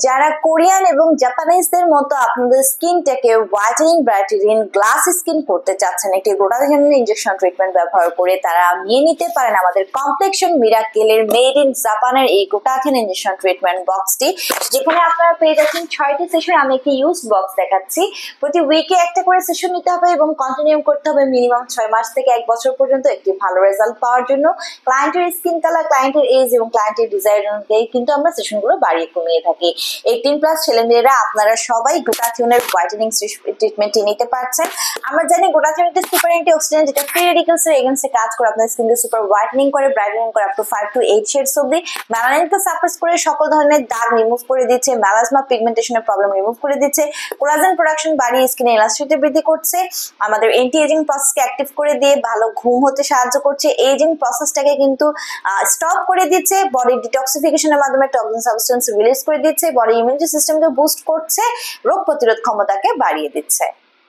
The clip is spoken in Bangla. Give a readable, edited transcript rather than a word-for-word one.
যারা কোরিয়ান এবং জাপানিজদের মতো আপনাদের স্কিনটাকে হোয়াইটেনিং ব্রাইটেনিং গ্লাস স্কিন করতে চাচ্ছেন একটি গ্লুটাথিওন ইনজেকশন ট্রিটমেন্ট ব্যবহার করে, তারা নিয়ে নিতে পারেন আমাদের কমপ্লেকশন মিরাকেলের মেড ইন জাপানের এই গ্লুটাথিওন ইনজেকশন ট্রিটমেন্ট বক্সটি, যেখানে আপনারা পেয়ে যাচ্ছেন 6টি সেশন। আমি একটি ইউজ বক্স দেখাচ্ছি। প্রতি উইকে একটা করে সেশন নিতে হবে এবং কন্টিনিউ করতে হবে মিনিমাম 6 মাস থেকে 1 বছর পর্যন্ত একটি ভালো রেজাল্ট পাওয়ার জন্য। ক্লায়েন্টের স্কিন কালার, ক্লায়েন্টের এজ এবং ক্লায়েন্টের ডিজায়ার অনুযায়ী কিন্তু আমরা সেশনগুলো বাড়িয়ে কমিয়ে থাকি। 18+ ছেলেমেয়েরা আপনারা সবাই গ্লুটাথিওনের হোয়াইটেনিং ট্রিটমেন্টটি নিতে পারছেন। আমরা জানি গ্লুটাথিওন একটা সুপার অ্যান্টিঅক্সিডেন্ট, যেটা ফ্রি রেডিক্যালস এর এগেইনস্টে কাজ করে, আপনার স্কিনকে সুপার হোয়াইটেনিং করে, ব্রাইটেনিং করে আপ টু 5 to 8 শেডস অবধি, মেলানিনকে সাপ্রেস করে সকল ধরনের দাগ রিমুভ করে দিচ্ছে, মেলাজমা পিগমেন্টেশনের প্রবলেম রিমুভ করে দিচ্ছে, কোলাজেন প্রোডাকশন বাড়িয়ে স্কিনে ইলাস্টিসিটি বৃদ্ধি করছে, আমাদের অ্যান্টি এজিং প্রসেসকে অ্যাক্টিভ করে দিয়ে ভালো ঘুম হতে সাহায্য করছে, এজিং প্রসেসটাকে কিন্তু স্টপ করে দিচ্ছে, বডি ডিটক্সিফিকেশনের মাধ্যমে টক্সিন সাবস্টেন্স রিলিজ করে দিচ্ছে, বডি ইমিউনিটি সিস্টেমকে বুস্ট করছে, রোগ প্রতিরোধ ক্ষমতাকে বাড়িয়ে দিচ্ছে।